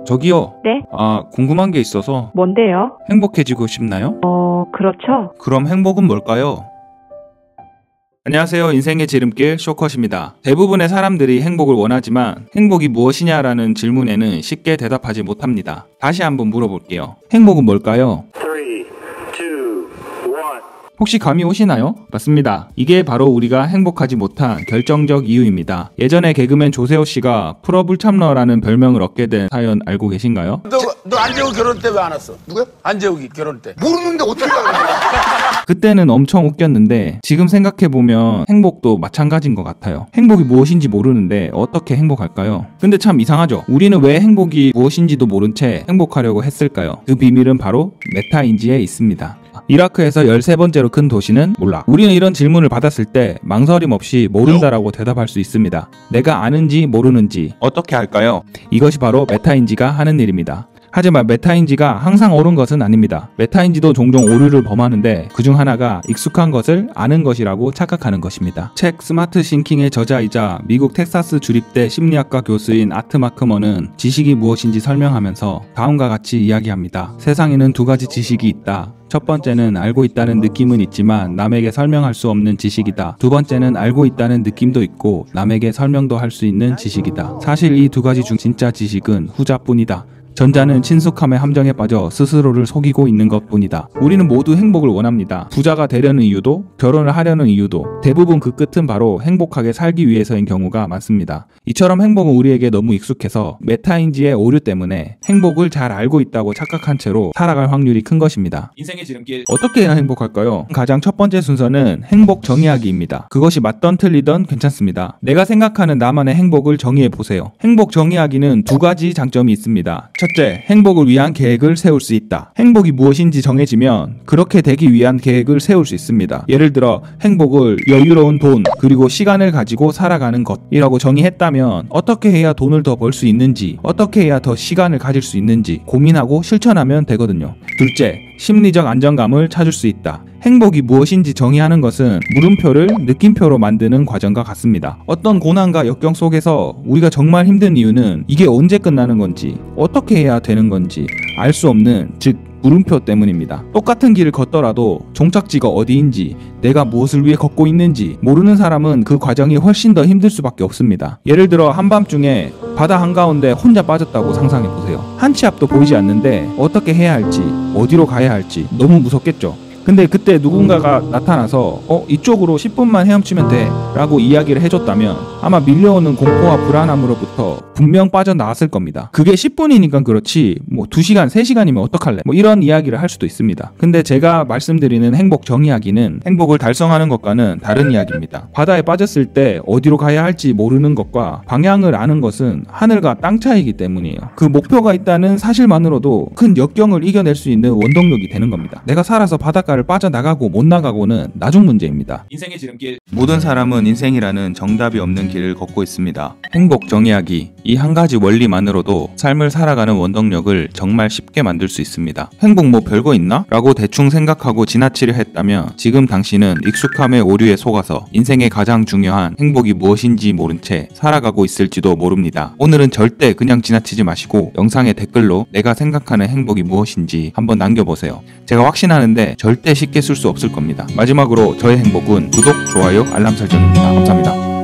저기요. 네? 궁금한 게 있어서. 뭔데요? 행복해지고 싶나요? 그렇죠. 그럼 행복은 뭘까요? 안녕하세요. 인생의 지름길 쇼컷입니다. 대부분의 사람들이 행복을 원하지만 행복이 무엇이냐라는 질문에는 쉽게 대답하지 못합니다. 다시 한번 물어볼게요. 행복은 뭘까요? 3, 2, 1. 혹시 감이 오시나요? 맞습니다. 이게 바로 우리가 행복하지 못한 결정적 이유입니다. 예전에 개그맨 조세호 씨가 풀어불참러라는 별명을 얻게 된 사연 알고 계신가요? 너 안재욱 결혼 때 왜 안 왔어? 누구요? 안재욱이 결혼 때. 모르는데 어떻게 가는 거야? 그때는 엄청 웃겼는데 지금 생각해보면 행복도 마찬가지인 것 같아요. 행복이 무엇인지 모르는데 어떻게 행복할까요? 근데 참 이상하죠. 우리는 왜 행복이 무엇인지도 모른 채 행복하려고 했을까요? 그 비밀은 바로 메타인지에 있습니다. 이라크에서 13번째로 큰 도시는 몰라. 우리는 이런 질문을 받았을 때 망설임 없이 모른다라고 대답할 수 있습니다. 내가 아는지 모르는지 어떻게 할까요? 이것이 바로 메타인지가 하는 일입니다. 하지만 메타인지가 항상 옳은 것은 아닙니다. 메타인지도 종종 오류를 범하는데 그중 하나가 익숙한 것을 아는 것이라고 착각하는 것입니다. 책 스마트 싱킹의 저자이자 미국 텍사스 주립대 심리학과 교수인 아트 마크먼은 지식이 무엇인지 설명하면서 다음과 같이 이야기합니다. 세상에는 두 가지 지식이 있다. 첫 번째는 알고 있다는 느낌은 있지만 남에게 설명할 수 없는 지식이다. 두 번째는 알고 있다는 느낌도 있고 남에게 설명도 할 수 있는 지식이다. 사실 이 두 가지 중 진짜 지식은 후자뿐이다. 전자는 친숙함의 함정에 빠져 스스로를 속이고 있는 것뿐이다. 우리는 모두 행복을 원합니다. 부자가 되려는 이유도, 결혼을 하려는 이유도 대부분 그 끝은 바로 행복하게 살기 위해서인 경우가 많습니다. 이처럼 행복은 우리에게 너무 익숙해서 메타인지의 오류 때문에 행복을 잘 알고 있다고 착각한 채로 살아갈 확률이 큰 것입니다. 인생의 지름길. 어떻게 해야 행복할까요? 가장 첫 번째 순서는 행복 정의하기입니다. 그것이 맞던 틀리던 괜찮습니다. 내가 생각하는 나만의 행복을 정의해 보세요. 행복 정의하기는 두 가지 장점이 있습니다. 첫째, 행복을 위한 계획을 세울 수 있다. 행복이 무엇인지 정해지면 그렇게 되기 위한 계획을 세울 수 있습니다. 예를 들어 행복을 여유로운 돈 그리고 시간을 가지고 살아가는 것이라고 정의했다면 어떻게 해야 돈을 더 벌 수 있는지, 어떻게 해야 더 시간을 가질 수 있는지 고민하고 실천하면 되거든요. 둘째, 심리적 안정감을 찾을 수 있다. 행복이 무엇인지 정의하는 것은 물음표를 느낌표로 만드는 과정과 같습니다. 어떤 고난과 역경 속에서 우리가 정말 힘든 이유는 이게 언제 끝나는 건지, 어떻게 해야 되는 건지 알 수 없는, 즉 물음표 때문입니다. 똑같은 길을 걷더라도 종착지가 어디인지, 내가 무엇을 위해 걷고 있는지 모르는 사람은 그 과정이 훨씬 더 힘들 수밖에 없습니다. 예를 들어 한밤중에 바다 한가운데 혼자 빠졌다고 상상해보세요. 한 치 앞도 보이지 않는데 어떻게 해야 할지, 어디로 가야 할지 너무 무섭겠죠. 근데 그때 누군가가 나타나서 이쪽으로 10분만 헤엄치면 돼 라고 이야기를 해줬다면 아마 밀려오는 공포와 불안함으로부터 분명 빠져나왔을 겁니다. 그게 10분이니까 그렇지 2시간, 3시간이면 어떡할래? 이런 이야기를 할 수도 있습니다. 근데 제가 말씀드리는 행복 정의하기는 행복을 달성하는 것과는 다른 이야기입니다. 바다에 빠졌을 때 어디로 가야 할지 모르는 것과 방향을 아는 것은 하늘과 땅 차이이기 때문이에요. 그 목표가 있다는 사실만으로도 큰 역경을 이겨낼 수 있는 원동력이 되는 겁니다. 내가 살아서 바닷가를 빠져나가고 못 나가고는 나중 문제입니다. 인생의 지름길. 모든 사람은 인생이라는 정답이 없는 길을 걷고 있습니다. 행복 정의하기, 이 한 가지 원리만으로도 삶을 살아가는 원동력을 정말 쉽게 만들 수 있습니다. 행복 별거 있나? 라고 대충 생각하고 지나치려 했다면 지금 당신은 익숙함의 오류에 속아서 인생의 가장 중요한 행복이 무엇인지 모른 채 살아가고 있을지도 모릅니다. 오늘은 절대 그냥 지나치지 마시고 영상의 댓글로 내가 생각하는 행복이 무엇인지 한번 남겨보세요. 제가 확신하는데 절대 쉽게 쓸 수 없을 겁니다. 마지막으로 저의 행복은 구독, 좋아요, 알람 설정입니다. 감사합니다.